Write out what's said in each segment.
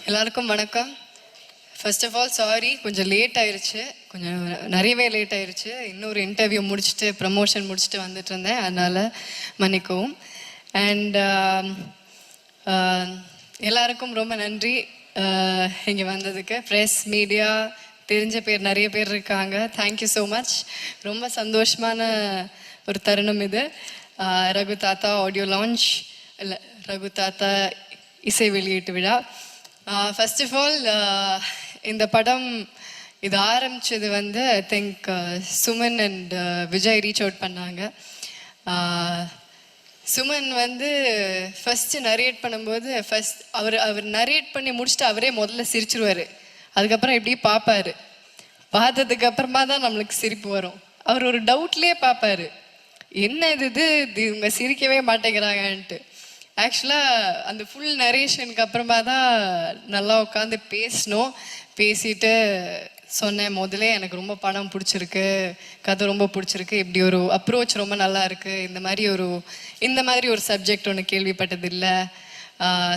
எல்லாருக்கும் வணக்கம். First of all sorry, கொஞ்சம் லேட் ஆயிடுச்சு, கொஞ்சம் நிறையவே லேட் ஆயிடுச்சு. இன்னொரு இன்டர்வியூ முடிச்சுட்டு ப்ரமோஷன் முடிச்சுட்டு வந்துட்டு இருந்தேன், அதனால் மன்னிக்கவும். அண்ட் எல்லாருக்கும் ரொம்ப நன்றி இங்கே வந்ததுக்கு. ப்ரெஸ், மீடியா, தெரிஞ்ச பேர் நிறைய பேர் இருக்காங்க. Thank you so much. ரொம்ப சந்தோஷமான ஒரு தருணம் இது. ரகு தாத்தா ஆடியோ லான்ச், இல்லை ரகு தாத்தா இசை வெளியீட்டு விழா. ஃபர்ஸ்ட் ஆஃப் ஆல் இந்த படம் இது ஆரம்பித்தது வந்து I think Suman and Vijay reach out பண்ணாங்க. சுமன் வந்து ஃபஸ்ட்டு நரேட் பண்ணும்போது அவர் நரேட் பண்ணி முடிச்சுட்டு அவரே முதல்ல சிரிச்சிருவார். அதுக்கப்புறம் இப்படி பார்ப்பார். பார்த்ததுக்கு அப்புறமா தான் நம்மளுக்கு சிரிப்பு வரும். அவர் ஒரு டவுட்லேயே பார்ப்பார், என்ன இது இவங்க சிரிக்கவே மாட்டேங்கிறாங்கன்ட்டு. ஆக்சுவலாக அந்த ஃபுல் நரேஷனுக்கு அப்புறமா தான் நல்லா உட்காந்து பேசிட்டு சொன்னேன், முதலே எனக்கு ரொம்ப படம் பிடிச்சிருக்கு, கதை ரொம்ப பிடிச்சிருக்கு, இப்படி ஒரு அப்ரோச் ரொம்ப நல்லா இருக்குது, இந்த மாதிரி ஒரு சப்ஜெக்ட் ஒன்று கேள்விப்பட்டது இல்லை,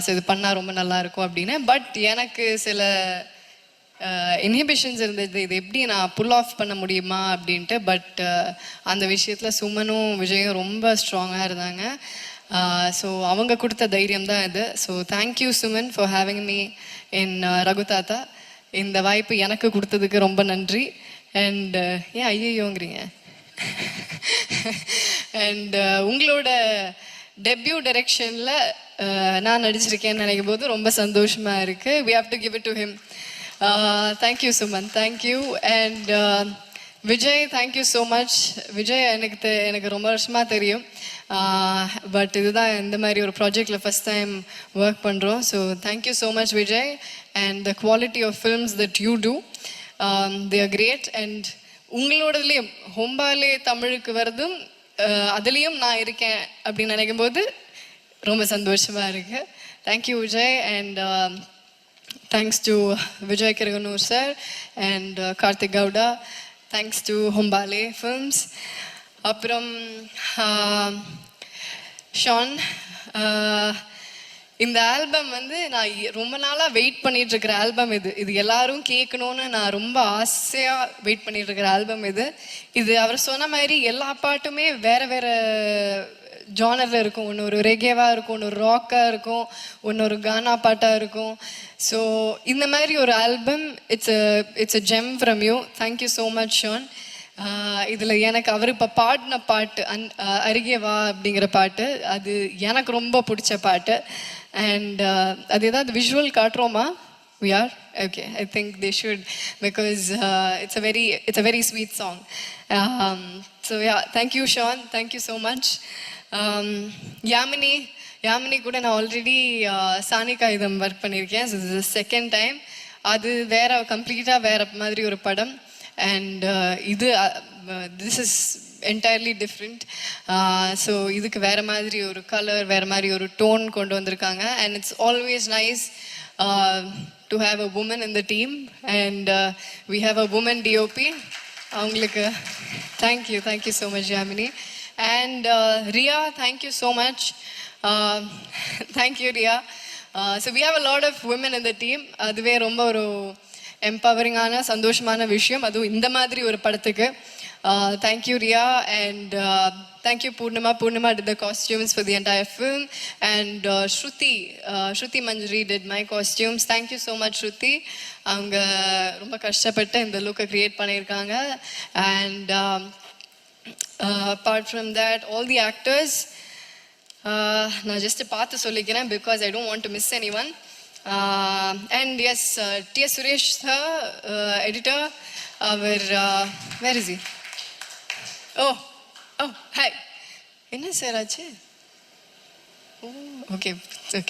ஸோ இது பண்ணால் ரொம்ப நல்லாயிருக்கும் அப்படின்னு. பட் எனக்கு சில இன்ஹிபிஷன்ஸ் இருந்தது, இது எப்படி நான் புல் ஆஃப் பண்ண முடியுமா அப்படின்ட்டு. பட் அந்த விஷயத்தில் சுமனும் விஜயும் ரொம்ப ஸ்ட்ராங்காக இருந்தாங்க. ஸோ அவங்க கொடுத்த தைரியம் தான் இது. So thank you Suman for having me in Raghu தாத்தா. இந்த வாய்ப்பு எனக்கு கொடுத்ததுக்கு ரொம்ப நன்றி. அண்ட் ஏன் ஐயோங்கிறீங்க? அண்ட் உங்களோட டெபியூ டைரக்ஷனில் நான் நடிச்சிருக்கேன்னு நினைக்கும் போது ரொம்ப சந்தோஷமாக இருக்குது. We have to give it to him. Thank you Suman, thank you. And Vijay, thank you so much. Vijay எனக்கு ரொம்ப வருஷமாக தெரியும். பட் இதுதான் இந்த மாதிரி ஒரு ப்ராஜெக்டில் ஃபஸ்ட் டைம் ஒர்க் பண்ணுறோம். So thank you so much Vijay. And the quality of films that you do, they are great. And உங்களோடதுலேயும் ஹொம்பாலே தமிழுக்கு வருதும் அதுலேயும் நான் இருக்கேன் அப்படின்னு நினைக்கும் போது ரொம்ப சந்தோஷமாக இருக்குது. Thank you Vijay. And thanks to Vijay Kiragandur sir and Karthik Gowda. Thanks to Hombale films. அப்புறம் ஷான், இந்த ஆல்பம் வந்து நான் ரொம்ப நாளாக வெயிட் பண்ணிகிட்ருக்கிற ஆல்பம் இது எல்லாரும் கேட்கணுன்னு நான் ரொம்ப ஆசையாக வெயிட் பண்ணிகிட்ருக்கிற ஆல்பம் இது அவர் சொன்ன மாதிரி எல்லா பாட்டுமே வேறு வேறு ஜானரில் இருக்கும். ஒன்று ஒரு ரெகேவாக இருக்கும், ஒன்று ஒரு ராக்காக இருக்கும், ஒன்று ஒரு கானா பாட்டாக இருக்கும். ஸோ இந்த மாதிரி ஒரு album, it's a gem from you. Thank you so much Shaan. இதில் எனக்கு அவர் இப்போ பாடின பாட்டு அருகே வா அப்படிங்கிற பாட்டு, அது எனக்கு ரொம்ப பிடிச்ச பாட்டு. அண்ட் அது ஏதாவது visual காட்டுறோமா? We are? Okay, I think they should, because it's a very sweet song. So yeah, thank you Sean, thank you so much. Yamini கூட நான் ஆல்ரெடி சானிகா இதம் ஒர்க் பண்ணியிருக்கேன். So this is the second time. அது கம்ப்ளீட்டாக வேற மாதிரி ஒரு படம். And this is entirely different. So இதுக்கு வேறு மாதிரி ஒரு கலர், வேறு மாதிரி ஒரு டோன் கொண்டு வந்திருக்காங்க. And it's always nice to have a woman in the team. And we have a woman DOP. அவங்களுக்கு thank you so much Yamini. And Riya, thank you so much. Thank you Riya. So we have a lot of woman in the team. அதுவே ரொம்ப ஒரு எம்பவரிங்கான சந்தோஷமான விஷயம், அதுவும் இந்த மாதிரி ஒரு படத்துக்கு. Thank you Riya. And thank you Poornima did the costumes for the entire film. And Shruti Manjari did my costumes. Thank you so much Shruti. அவங்க ரொம்ப கஷ்டப்பட்டு இந்த லுக்கை க்ரியேட் பண்ணியிருக்காங்க. And apart from that, all the actors, நான் ஜஸ்ட் பார்த்து சொல்லிக்கிறேன் because I don't want to miss anyone. And yes, T.S. Suresh sir, editor, where is he? Oh, hi. என்ன sir ஆச்சு? ஓகே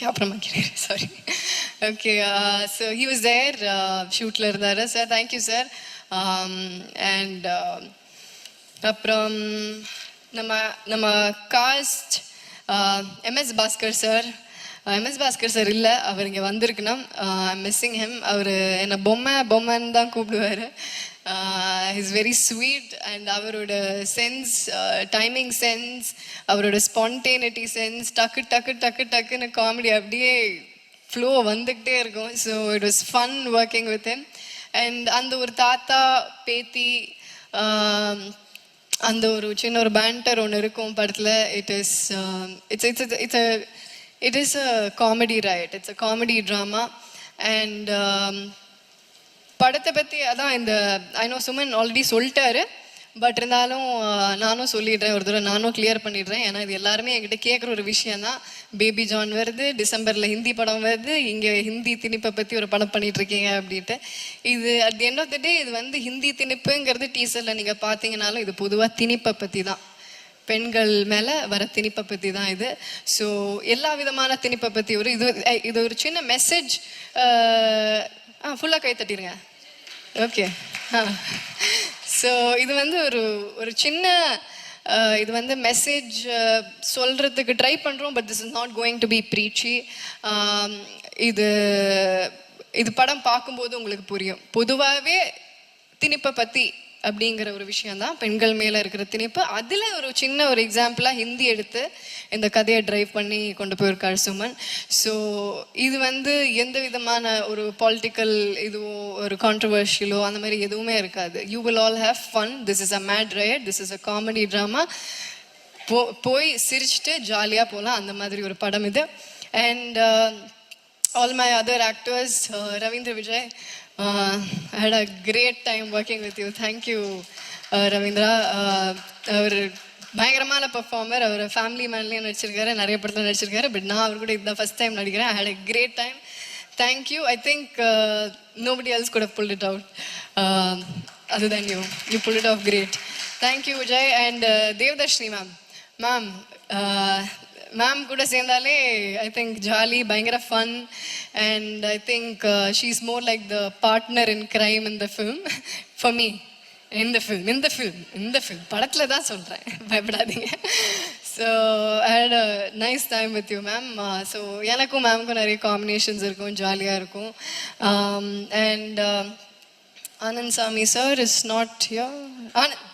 அப்புறமா கேட்குறேன், sorry. Okay, so he was there, ஷூட்டில் இருந்தார் sir. Thank you sir. And அப்புறம் நம்ம cost MS Bhaskar sir. MS Bhaskar sir இல்லை, அவர் இங்கே வந்திருக்கணும். Missing him. அவர் என்னை பொம்மைன்னு தான் கூப்பிடுவார். Is very sweet. அண்ட் அவரோட சென்ஸ், டைமிங் சென்ஸ், அவரோட ஸ்பான்டேனிட்டி சென்ஸ், டக்குன்னு காமெடி அப்படியே ஃப்ளோ வந்துக்கிட்டே இருக்கும். So it was fun working with him. And அந்த ஒரு தாத்தா பேத்தி அந்த ஒரு சின்ன ஒரு பேண்டர் ஒன்று இருக்கும் படத்தில். It is a comedy right, it's a comedy drama. And படத்தை பற்றி அதான் இந்த ஐ நோ சுமன் ஆல்ரெடி சொல்லிட்டாரு, பட் இருந்தாலும் நானும் சொல்லிடுறேன், ஒரு தடவை நானும் கிளியர் பண்ணிடுறேன். ஏன்னா இது எல்லாருமே என்கிட்ட கேட்குற ஒரு விஷயந்தான். பேபி ஜான் வருது, டிசம்பரில் ஹிந்தி படம் வருது, இங்கே ஹிந்தி திணிப்பை பற்றி ஒரு படம் பண்ணிகிட்ருக்கீங்க அப்படின்ட்டு. இது at the end of the day இது வந்து ஹிந்தி திணிப்புங்கிறது டீசரில் நீங்கள் பார்த்தீங்கன்னாலும் இது பொதுவாக திணிப்பை பற்றி தான், பெண்கள் மேலே வர திணிப்பை பற்றி தான் இது. ஸோ எல்லா விதமான திணிப்பை பற்றி இது ஒரு சின்ன மெசேஜ். ஃபுல்லாக கை தட்டிடுங்க. ஓகே. ஸோ இது வந்து ஒரு சின்ன இது வந்து மெசேஜ் சொல்கிறதுக்கு ட்ரை பண்ணுறோம், but this is not going to be preachy. இது படம் பார்க்கும்போது உங்களுக்கு புரியும். பொதுவாகவே திணிப்பை பற்றி அப்படிங்கிற ஒரு விஷயந்தான், பெண்கள் மேலே இருக்கிற திணிப்பு. அதில் ஒரு சின்ன ஒரு எக்ஸாம்பிளாக ஹிந்தி எடுத்து இந்த கதையை ட்ரைவ் பண்ணி கொண்டு போயிருக்காரு சுமன். ஸோ இது வந்து எந்த விதமான ஒரு பாலிட்டிக்கல் இதுவோ ஒரு கான்ட்ரவர்ஷியலோ அந்த மாதிரி எதுவுமே இருக்காது. You will all have fun. This is a mad ride, this is a comedy drama. போய் சிரிச்சுட்டு ஜாலியாக போகலாம், அந்த மாதிரி ஒரு படம் இது. And all my other actors, Ravindra Vijay, I had a great time working with you. Thank you, Ravindra. அவர் பயங்கரமான பர்ஃபார்மர். அவர் ஃபேமிலி மேன்லேயும் நடிச்சிருக்காரு, நிறைய படத்தில் நடிச்சிருக்காரு. பட் நான் அவர் கூட இதுதான் ஃபஸ்ட் டைம் நடிக்கிறேன். I had a great time. Thank you. I think nobody else could have pulled it out other than you. You pulled it off great. Thank you, Vijay. And Devdashni ma'am. Ma'am கூட சேர்ந்தாலே I think jolly, பயங்கர fun. And I think she is more like the partner in crime in the film for me. இந்த film படத்தில் தான் சொல்கிறேன், பயப்படாதீங்க. So I had a nice time with you ma'am. So எனக்கும் மேமுக்கும் நிறைய combinations இருக்கும், ஜாலியாக இருக்கும். And Anand Sami sir is not here. Anand,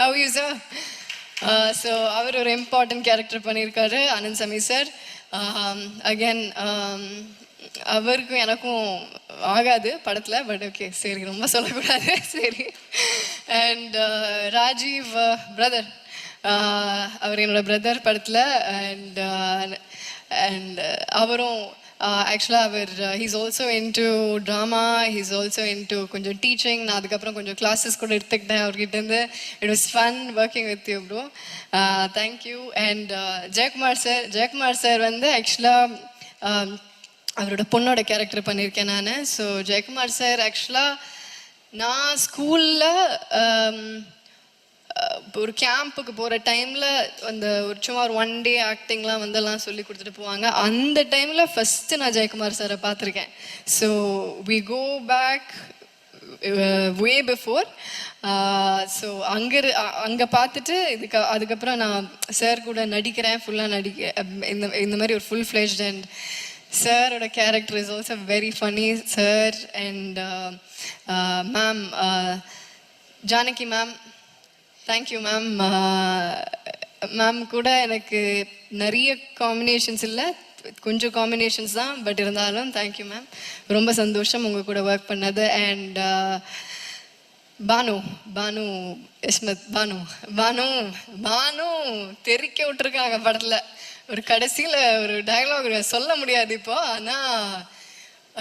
how you sir? So அவர் ஒரு இம்பார்ட்டன்ட் கேரக்டர் பண்ணியிருக்காரு, ஆனந்த் சாமி சார். அகேன் அவருக்கும் எனக்கும் ஆகாது படத்தில், பட் ஓகே சரி, ரொம்ப சொல்லக்கூடாது, சரி. அண்ட் ராஜீவ் பிரதர், அவர் என்னோட பிரதர் படத்தில். அண்ட் அவரும் ஆக்சுவலாக அவர் he's also into drama, he's also into கொஞ்சம் டீச்சிங். நான் அதுக்கப்புறம் கொஞ்சம் கிளாஸஸ் கூட எடுத்துக்கிட்டேன் அவர்கிட்டேருந்து. It was fun working with you bro. Thank you. And Jayakumar sir வந்து ஆக்சுவலாக அவரோட பொண்ணோட கேரக்டர் பண்ணியிருக்கேன் நான். ஸோ ஜெயக்குமார் சார் ஆக்சுவலாக நான் ஸ்கூலில் ஒரு கேம்புக்கு போகிற டைமில் அந்த ஒரு சும்மா ஒரு 1 day ஆக்டிங்லாம் வந்தெல்லாம் சொல்லி கொடுத்துட்டு போவாங்க. அந்த டைமில் ஃபஸ்ட்டு நான் ஜெயக்குமார் சாரை பார்த்துருக்கேன். So we go back way before. So அங்கே பார்த்துட்டு அதுக்கப்புறம் நான் சார் கூட நடிக்கிறேன், ஃபுல்லாக இந்த மாதிரி ஒரு ஃபுல் ஃப்ளெஜ்ட். அண்ட் சாரோட character is also very funny sir. And ma'am Janaki ma'am, thank you ma'am. Ma'am கூட எனக்கு நிறைய காம்பினேஷன்ஸ் இல்லை, கொஞ்சம் காம்பினேஷன்ஸ் தான், பட் இருந்தாலும் தேங்க்யூ மேம். ரொம்ப சந்தோஷம் உங்கள் கூட ஒர்க் பண்ணது. அண்ட் பானு இஸ்மத், பானு தெறிக்க விட்டுருக்காங்க படத்தில். ஒரு கடைசியில் ஒரு டயலாக் சொல்ல முடியாது இப்போ, ஆனால்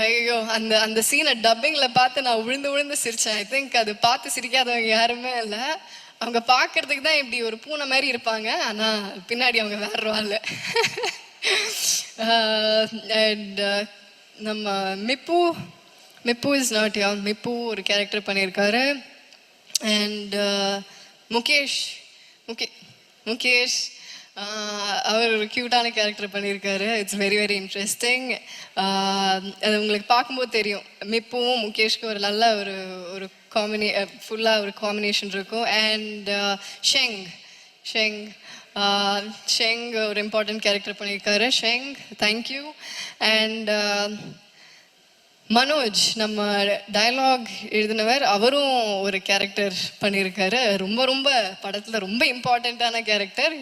ஐயோ அந்த சீனை டப்பிங்கில் பார்த்து நான் விழுந்து சிரித்தேன். ஐ திங்க் அது பார்த்து சிரிக்காதவங்க யாருமே இல்லை. அவங்க பார்க்கறதுக்கு தான் இப்படி ஒரு பூனை மாதிரி இருப்பாங்க, ஆனால் பின்னாடி அவங்க வேற ஆள். அண்ட் நம்ம மிப்பு இஸ் நாட் யா, மிப்பு ஒரு கேரக்டர் பண்ணியிருக்காரு. அண்ட் முகேஷ் அவர் ஒரு க்யூட்டான கேரக்டர் பண்ணியிருக்காரு. It's very very interesting. அது உங்களுக்கு பார்க்கும்போது தெரியும், மிப்புவும் முகேஷ்க்கும் ஒரு நல்ல ஒரு ஃபுல்லாக ஒரு காம்பினேஷன் இருக்கும். அண்ட் ஷெங் ஒரு இம்பார்ட்டன்ட் கேரக்டர் பண்ணியிருக்காரு. Sheng, thank you. அண்ட் மனோஜ், நம்ம டயலாக் எழுதினவர், அவரும் ஒரு கேரக்டர் பண்ணியிருக்காரு. ரொம்ப படத்தில் ரொம்ப இம்பார்ட்டண்ட்டான கேரக்டர்.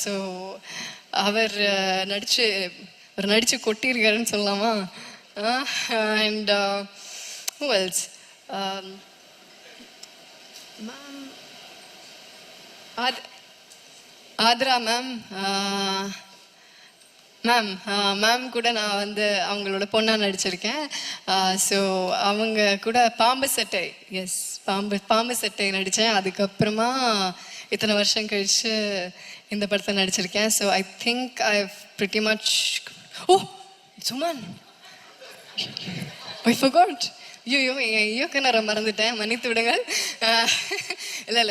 ஸோ அவர் நடித்து ஒரு நடித்து கொட்டியிருக்காருன்னு சொல்லலாமா. And who else? Ma'am Aathra ma'am. Ma'am கூட நான் வந்து அவங்களோட பொண்ணாக நடிச்சிருக்கேன். ஸோ அவங்க கூட பாம்பு சட்டை, எஸ் பாம்பு சட்டை நடித்தேன். அதுக்கப்புறமா இத்தனை வருஷம் கழித்து இந்த படத்தில் நடிச்சிருக்கேன். So I think I pretty much. Oh Suman, I forgot. ஐயோ என் இயக்குனரை மறந்துட்டேன், மன்னித்து விடுங்கள். இல்லை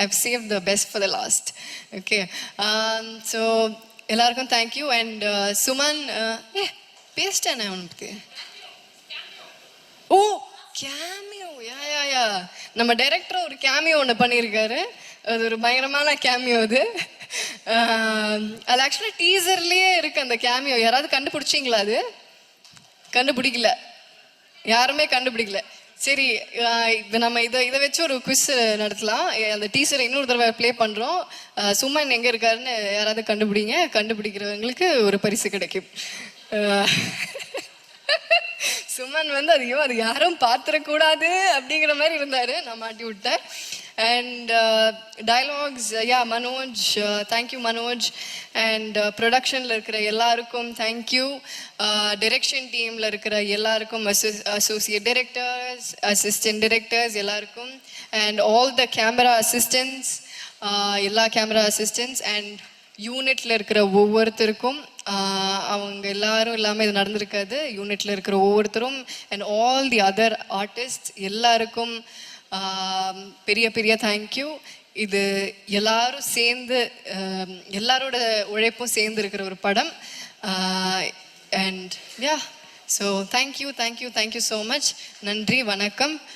I've save the best for the last. Okay, so எல்லாருக்கும் தேங்க்யூ. அண்ட் சுமன் பேசிட்டேன் நான் அவனை பற்றி. ஓ கேமியோ, யா நம்ம டைரக்டர் ஒரு கேமியோ ஒன்று பண்ணியிருக்காரு. அது ஒரு பயங்கரமான கேமியோ. அது ஆக்சுவலாக டீசர்லேயே இருக்குது அந்த கேமியோ. யாராவது கண்டுபிடிச்சிங்களா? அது கண்டுபிடிக்கல, யாருமே கண்டுபிடிக்கல. சரி, நம்ம இதை வச்சு ஒரு குவிஸ் நடத்தலாம். அந்த டீசரை இன்னொரு தடவை ப்ளே பண்ணுறோம். சுமன் எங்கே இருக்காருன்னு யாராவது கண்டுபிடிங்க. கண்டுபிடிக்கிறவங்களுக்கு ஒரு பரிசு கிடைக்கும். சுமன் வந்து அது யாரும் பார்த்துடக்கூடாது அப்படிங்கிற மாதிரி இருந்தார், நான் மாட்டி விட்டேன். And dialogues, Manoj, thank you Manoj. And ப்ரொடக்ஷனில் இருக்கிற எல்லாருக்கும் தேங்க்யூ. டிரெக்ஷன் டீமில் இருக்கிற எல்லாருக்கும், அசோசியேட் டைரக்டர்ஸ், அசிஸ்டன்ட் டைரக்டர்ஸ் எல்லாருக்கும், and all the camera assistants, எல்லா கேமரா அசிஸ்டன்ட்ஸ் அண்ட் யூனிட்டில் இருக்கிற ஒவ்வொருத்தருக்கும். அவங்க எல்லாரும் இல்லாமல் இது நடந்திருக்காது. யூனிட்டில் இருக்கிற ஒவ்வொருத்தரும் and all the other artist எல்லாருக்கும் பெரிய பெரிய தேங்க்யூ. இது எல்லாரும் சேர்ந்து, எல்லாரோட உழைப்பும் சேர்ந்து இருக்கிற ஒரு படம். And so thank you so much. நன்றி, வணக்கம்.